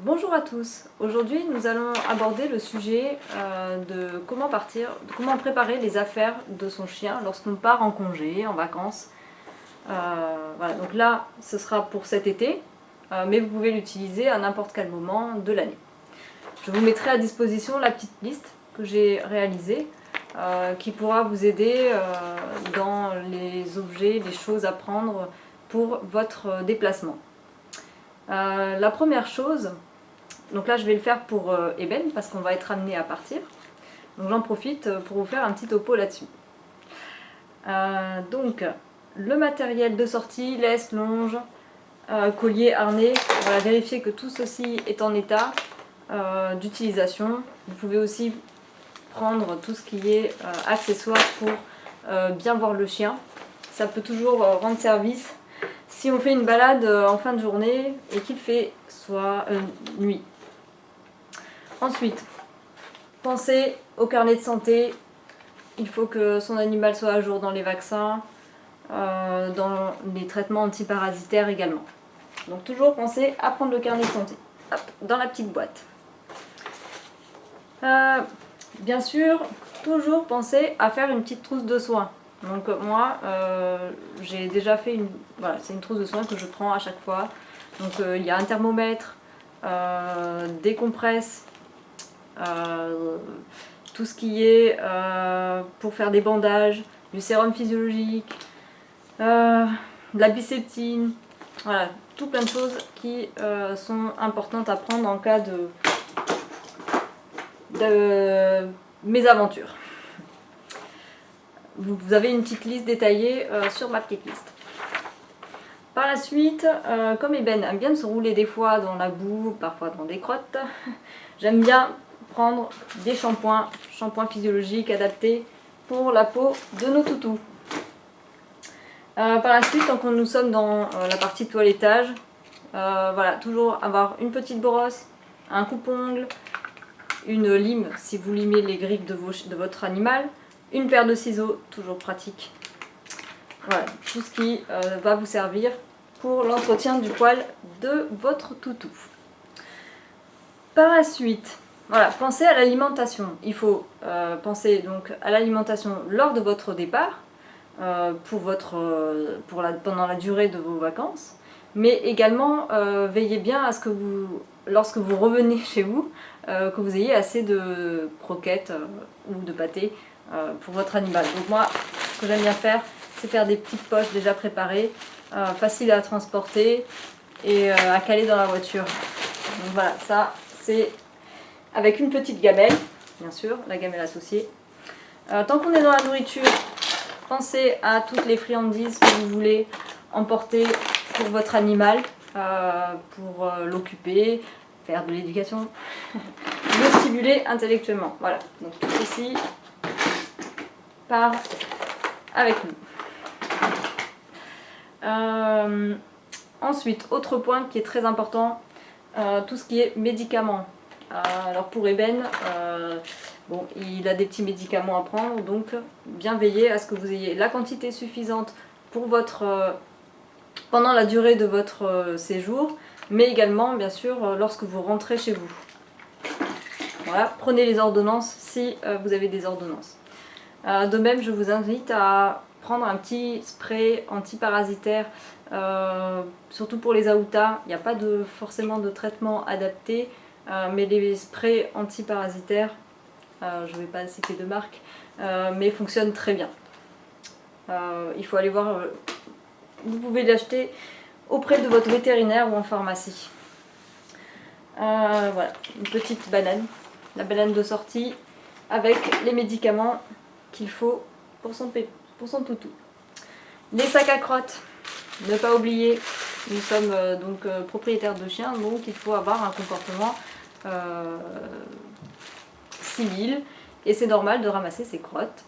Bonjour à tous, aujourd'hui nous allons aborder le sujet de comment préparer les affaires de son chien lorsqu'on part en congé, en vacances. Voilà, donc là ce sera pour cet été, mais vous pouvez l'utiliser à n'importe quel moment de l'année. Je vous mettrai à disposition la petite liste que j'ai réalisée qui pourra vous aider dans les objets, les choses à prendre pour votre déplacement. La première chose, donc là je vais le faire pour Eben parce qu'on va être amené à partir. Donc j'en profite pour vous faire un petit topo là-dessus. Donc le matériel de sortie, laisse, longe, collier, harnais. Voilà, vérifier que tout ceci est en état d'utilisation. Vous pouvez aussi prendre tout ce qui est accessoire pour bien voir le chien. Ça peut toujours rendre service si on fait une balade en fin de journée et qu'il fait soit nuit. Ensuite, pensez au carnet de santé. Il faut que son animal soit à jour dans les vaccins, dans les traitements antiparasitaires également. Donc toujours pensez à prendre le carnet de santé. Hop, dans la petite boîte. Bien sûr, toujours pensez à faire une petite trousse de soins. Donc moi, j'ai déjà fait une... Voilà, c'est une trousse de soins que je prends à chaque fois. Donc il y a un thermomètre, des compresses, tout ce qui est pour faire des bandages, du sérum physiologique, de la biceptine, voilà, tout plein de choses qui sont importantes à prendre en cas de mésaventures. Vous avez une petite liste détaillée sur ma petite liste. Par la suite, comme Eben aime bien se rouler des fois dans la boue, parfois dans des crottes, j'aime bien prendre des shampoings physiologiques adaptés pour la peau de nos toutous. Par la suite, tant que nous sommes dans la partie toilettage, voilà, toujours avoir une petite brosse, un coupe-ongle, une lime si vous limez les griffes de votre animal, une paire de ciseaux, toujours pratique. Voilà, tout ce qui va vous servir pour l'entretien du poil de votre toutou. Par la suite, voilà, pensez à l'alimentation. Il faut penser donc à l'alimentation lors de votre départ, pendant la durée de vos vacances, mais également veillez bien à ce que lorsque vous revenez chez vous, que vous ayez assez de croquettes ou de pâté pour votre animal. Donc moi, ce que j'aime bien faire, c'est faire des petites poches déjà préparées, faciles à transporter et à caler dans la voiture. Donc voilà, ça c'est avec une petite gamelle, bien sûr, la gamelle associée. Tant qu'on est dans la nourriture, pensez à toutes les friandises que vous voulez emporter pour votre animal, pour l'occuper, faire de l'éducation, le stimuler intellectuellement. Voilà, donc tout ceci part avec nous. Ensuite, autre point qui est très important, tout ce qui est médicaments. Alors pour Eben, bon, il a des petits médicaments à prendre, donc bien veiller à ce que vous ayez la quantité suffisante pour pendant la durée de votre séjour, mais également bien sûr lorsque vous rentrez chez vous. Voilà, prenez les ordonnances si vous avez des ordonnances. De même, je vous invite à prendre un petit spray antiparasitaire, surtout pour les aoutas. Il n'y a pas forcément de traitement adapté, mais les sprays antiparasitaires, je ne vais pas citer de marque, mais fonctionnent très bien. Il faut aller voir, vous pouvez l'acheter auprès de votre vétérinaire ou en pharmacie. Voilà, une petite banane, la banane de sortie avec les médicaments qu'il faut pour son toutou. Les sacs à crottes, ne pas oublier, nous sommes donc propriétaires de chiens, donc il faut avoir un comportement civil et c'est normal de ramasser ses crottes,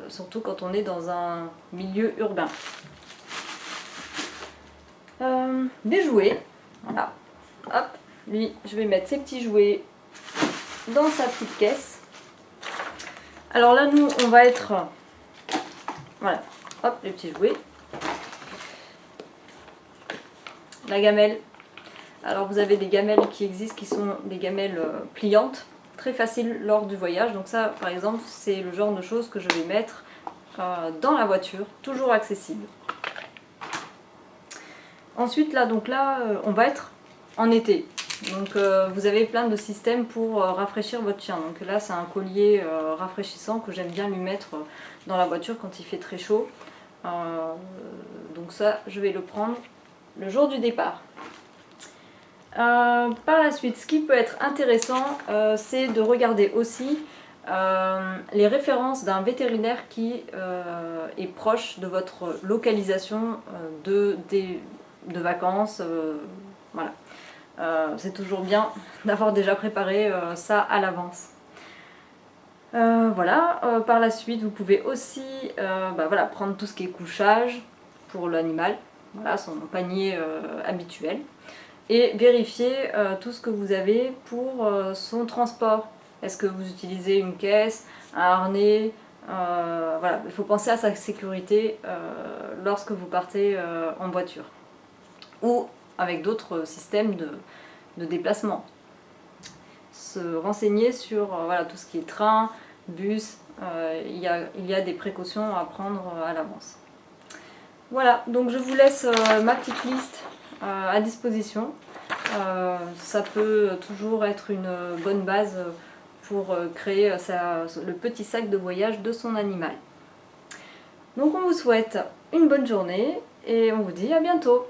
surtout quand on est dans un milieu urbain. Des jouets, voilà, hop, lui je vais mettre ses petits jouets dans sa petite caisse. Alors là nous on va être, voilà, hop les petits jouets, la gamelle Alors vous avez des gamelles qui existent qui sont des gamelles pliantes, très faciles lors du voyage. Donc ça par exemple c'est le genre de choses que je vais mettre dans la voiture, toujours accessible. Ensuite là, on va être en été. Donc vous avez plein de systèmes pour rafraîchir votre chien. Donc là c'est un collier rafraîchissant que j'aime bien lui mettre dans la voiture quand il fait très chaud. Donc ça je vais le prendre le jour du départ. Par la suite, ce qui peut être intéressant, c'est de regarder aussi les références d'un vétérinaire qui est proche de votre localisation de vacances. Voilà. C'est toujours bien d'avoir déjà préparé ça à l'avance. Voilà. Par la suite, vous pouvez aussi voilà, prendre tout ce qui est couchage pour l'animal, voilà, son panier habituel. Et vérifier tout ce que vous avez pour son transport. Est-ce que vous utilisez une caisse, un harnais, voilà, il faut penser à sa sécurité lorsque vous partez en voiture. Ou avec d'autres systèmes de déplacement. Se renseigner sur voilà, tout ce qui est train, bus, il y a des précautions à prendre à l'avance. Voilà, donc je vous laisse ma petite liste à disposition. Ça peut toujours être une bonne base pour créer le petit sac de voyage de son animal. Donc on vous souhaite une bonne journée et on vous dit à bientôt.